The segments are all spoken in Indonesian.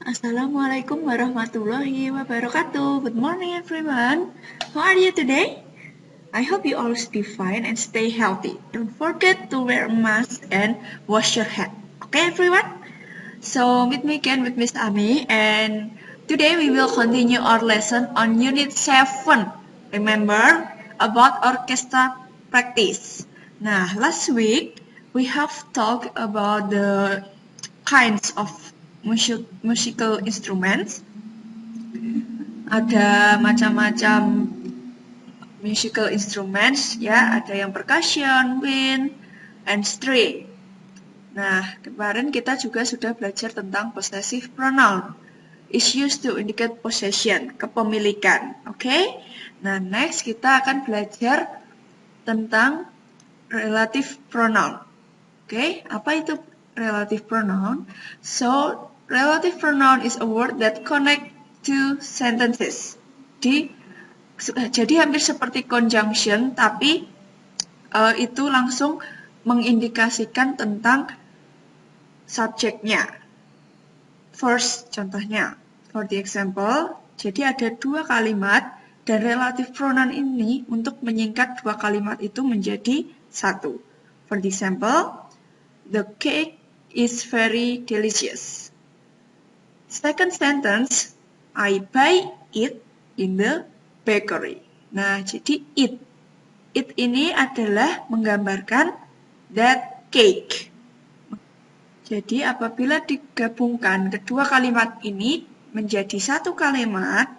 Assalamualaikum warahmatullahi wabarakatuh. Good morning, everyone. How are you today? I hope you all stay fine and stay healthy. Don't forget to wear a mask and wash your hand. Okay, everyone? So, meet me again with Miss Ami, and today we will continue our lesson on Unit 7. Remember about orchestra practice. Nah, last week we have talked about the kinds of musical instruments. Ada macam-macam musical instruments ya, ada yang percussion, wind, and string. Nah, kemarin kita juga sudah belajar tentang possessive pronoun. Is used to indicate possession, kepemilikan. Oke? Nah, next kita akan belajar tentang relative pronoun. Oke, apa itu relative pronoun? So, relative pronoun is a word that connect two sentences. Jadi hampir seperti conjunction, tapi itu langsung mengindikasikan tentang subjeknya. First, contohnya, for the example, jadi ada dua kalimat dan relative pronoun ini untuk menyingkat dua kalimat itu menjadi satu. For the example, the cake is very delicious. Second sentence, I buy it in the bakery. Nah, jadi it ini adalah menggambarkan that cake. Jadi apabila digabungkan kedua kalimat ini menjadi satu kalimat,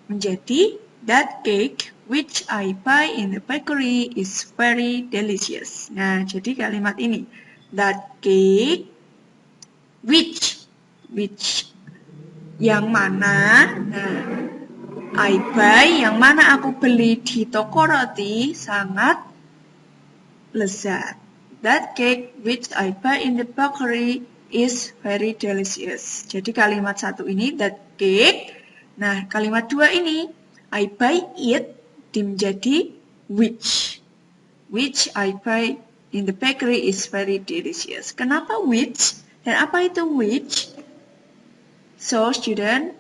menjadi that cake which I buy in the bakery is very delicious. Nah, jadi kalimat ini, that cake which yang mana, nah, I buy yang mana aku beli di toko roti sangat lezat. That cake which I buy in the bakery is very delicious. Jadi kalimat satu ini, that cake. Nah, kalimat dua ini, I buy it, menjadi which. Which I buy in the bakery is very delicious. Kenapa which? Dan apa itu which? So, student,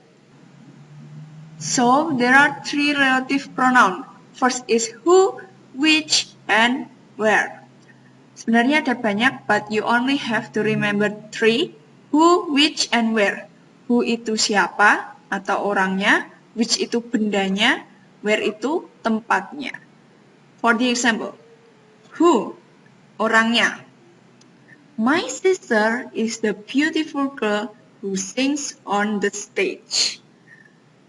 there are three relative pronoun. First is who, which, and where. Sebenarnya ada banyak, but you only have to remember three, who, which, and where. Who itu siapa atau orangnya, which itu bendanya, where itu tempatnya. For the example, who, orangnya. My sister is the beautiful girl who sings on the stage.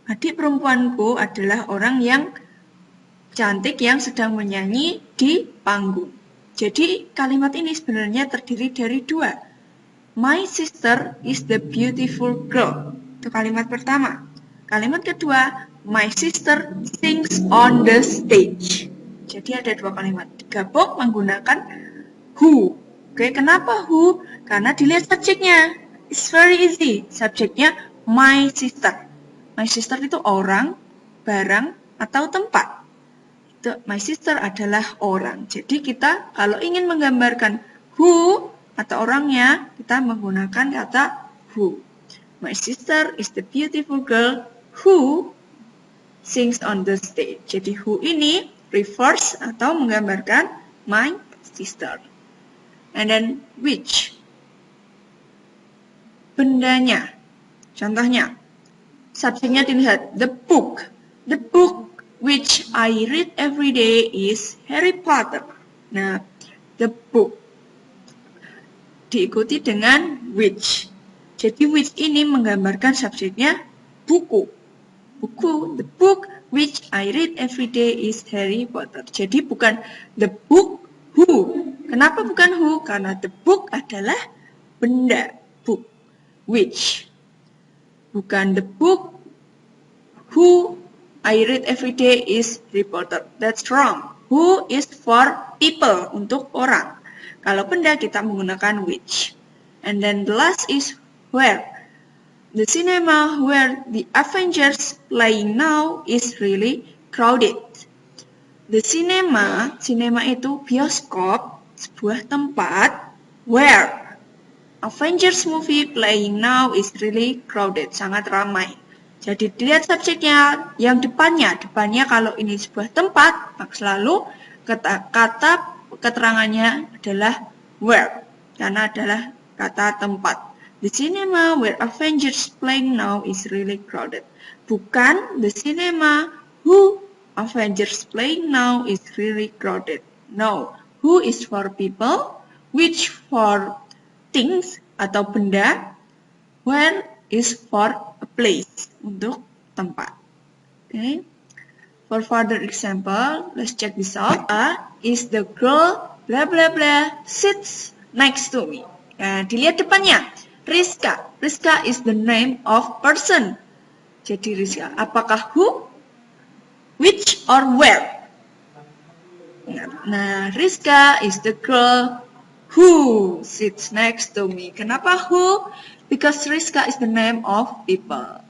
Adik perempuanku adalah orang yang cantik yang sedang menyanyi di panggung. Jadi kalimat ini sebenarnya terdiri dari dua. My sister is the beautiful girl. Itu kalimat pertama. Kalimat kedua, my sister sings on the stage. Jadi ada dua kalimat. Digabung menggunakan who. Oke, kenapa who? Karena dilihat subjeknya. It's very easy. Subjeknya my sister. My sister itu orang, barang, atau tempat. My sister adalah orang. Jadi kita kalau ingin menggambarkan who atau orangnya, kita menggunakan kata who. My sister is the beautiful girl who sings on the stage. Jadi who ini refers atau menggambarkan my sister. And then which? Bendanya. Contohnya, subjeknya dilihat the book. The book which I read every day is Harry Potter. Nah, the book diikuti dengan which. Jadi which ini menggambarkan subjeknya buku. Buku, the book which I read every day is Harry Potter. Jadi bukan the book who. Kenapa bukan who? Karena the book adalah benda, book. Which. Bukan the book who I read every day is reporter. That's wrong. Who is for people, untuk orang. Kalau benda kita menggunakan which. And then the last is where. The cinema where the Avengers playing now is really crowded. The cinema itu bioskop, sebuah tempat, where. Avengers movie playing now is really crowded. Sangat ramai. Jadi dilihat subjeknya yang depannya kalau ini sebuah tempat, maka selalu kata keterangannya adalah where, karena adalah kata tempat. The cinema where Avengers playing now is really crowded. Bukan the cinema who Avengers playing now is really crowded. No, who is for people, which for things atau benda, where is for a place, untuk tempat. Okay. For further example, let's check this out. Is the girl blah blah blah sits next to me. Nah, dilihat depannya. Rizka. Rizka is the name of person. Jadi Rizka. Apakah who, which, or where? Nah, Rizka is the girl who sits next to me. Kenapa who? Because Rizka is the name of people.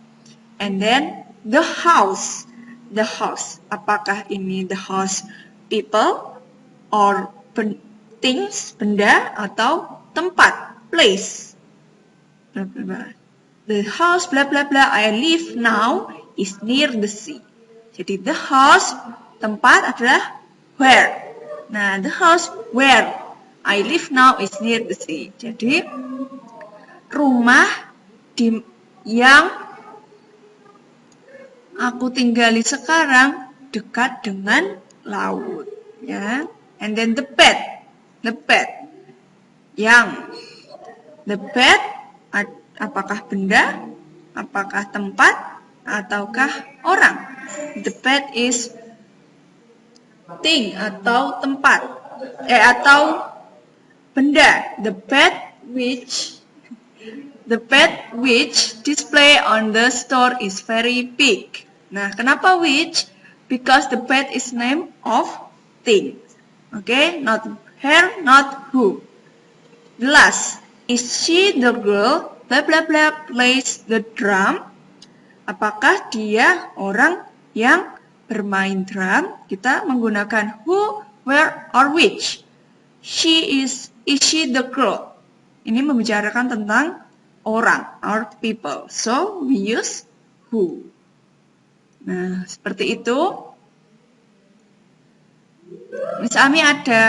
And then the house. The house. Apakah ini the house people or things, benda, atau tempat, place. Blah, blah, blah. The house blah blah blah I live now is near the sea. Jadi the house, tempat adalah where. Nah, the house where I live now is near the sea. Jadi rumah yang aku tinggali sekarang dekat dengan laut, ya. And then the bed yang the bed apakah benda, apakah tempat, ataukah orang? The bed is thing atau tempat, atau benda. The bed which display on the store is very big. Nah, kenapa which? Because the bed is name of thing. Okay, not her, not who. The last, is she the girl blah blah blah plays the drum? Apakah dia orang yang bermain drum? Kita menggunakan who, where, or which. Is she the girl? Ini membicarakan tentang orang, or people. So, we use who. Nah, seperti itu. Miss Ami ada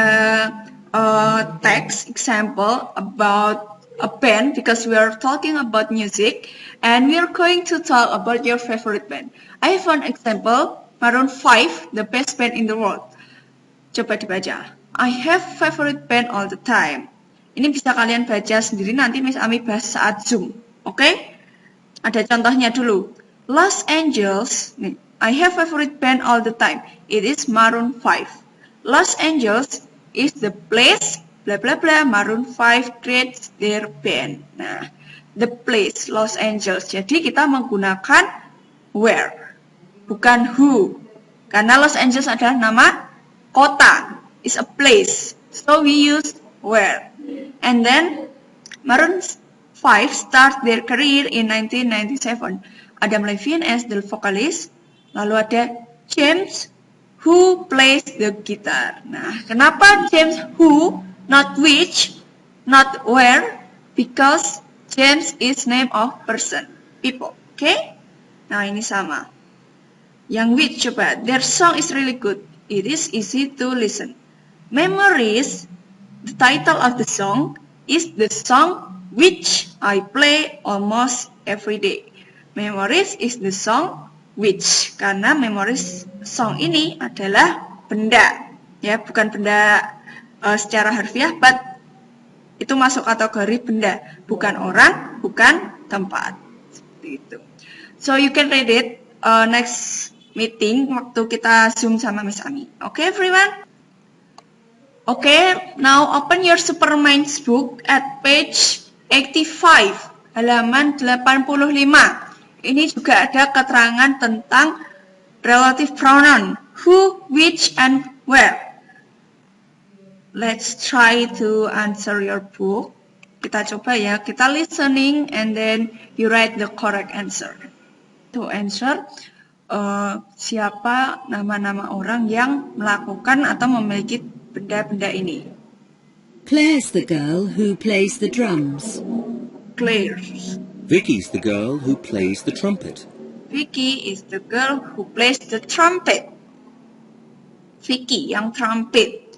text example about a band, because we are talking about music, and we are going to talk about your favorite band. I have one example, Maroon 5, the best band in the world. Coba dibaca. I have favorite band all the time. Ini bisa kalian baca sendiri, nanti Miss Ami bahas saat Zoom. Oke? Ada contohnya dulu. Los Angeles, nih, I have favorite band all the time. It is Maroon 5. Los Angeles is the place, blah blah blah, Maroon 5 creates their band. Nah, the place, Los Angeles. Jadi kita menggunakan where, bukan who. Karena Los Angeles adalah nama kota, is a place. So we use where. And then Maroon 5 start their career in 1997. Adam Levine as the vocalist. Lalu ada James who plays the guitar. Nah, kenapa James who, not which, not where? Because James is name of person, people. Okay? Nah, ini sama. Yang which, coba. Their song is really good. It is easy to listen. Memories, the title of the song, is the song which I play almost every day. Memories is the song which, karena memories song ini adalah benda, ya, bukan benda secara harfiah, but itu masuk kategori benda, bukan orang, bukan tempat. Seperti itu. So you can read it next meeting waktu kita Zoom sama Miss Ami. Okay, everyone? Okay, now open your Superminds book at page 85, halaman 85. Ini juga ada keterangan tentang relative pronoun, who, which, and where. Let's try to answer your book. Kita coba ya, kita listening and then you write the correct answer. To answer, siapa nama-nama orang yang melakukan atau memiliki benda-benda ini. Claire's the girl who plays the drums. Claire. Vicky's the girl who plays the trumpet. Vicky is the girl who plays the trumpet. Vicky yang trumpet.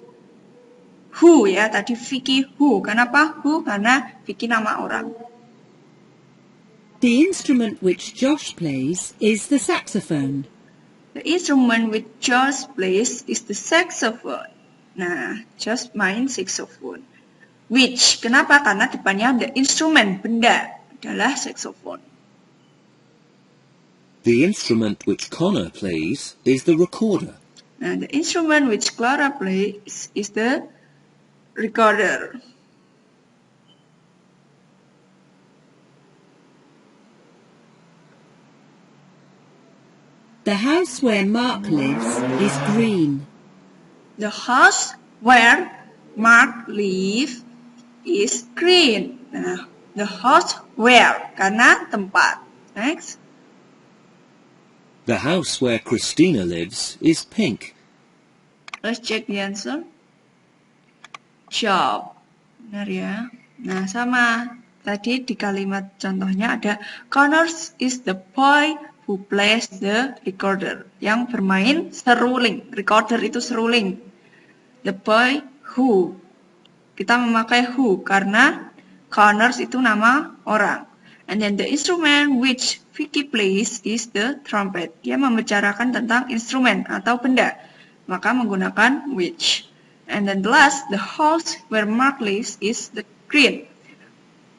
Who ya, tadi Vicky who. Kenapa who? Karena Vicky nama orang. The instrument which Josh plays is the saxophone. The instrument which Josh plays is the saxophone. Nah, Josh main saxophone. Which, kenapa? Karena depannya ada instrumen, benda, adalah saxophone. The instrument which Connor plays is the recorder. Nah, the instrument which Clara plays is the recorder. The house where Mark lives is green. The house where Mark lives is green. Nah, the house where, karena tempat. Next. The house where Christina lives is pink. Let's check the answer. Job. Benar ya. Nah, sama. Tadi di kalimat contohnya ada Connor is the boy who plays the recorder. Yang bermain seruling. Recorder itu seruling. The boy who. Kita memakai who karena Connor itu nama orang. And then the instrument which Vicky plays is the trumpet. Dia membicarakan tentang instrumen atau benda. Maka menggunakan which. And then the last, the house where Mark lives is the green.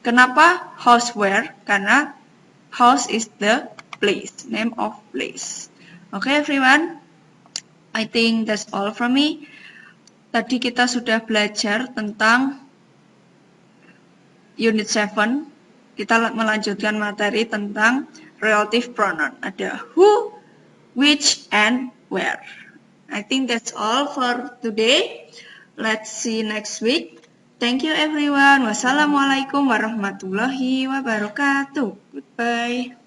Kenapa house where? Karena house is the place, name of place. Okay everyone, I think that's all from me. Tadi kita sudah belajar tentang Unit 7. Kita melanjutkan materi tentang relative pronoun. Ada who, which, and where. I think that's all for today. Let's see next week. Thank you everyone. Wassalamualaikum warahmatullahi wabarakatuh. Goodbye.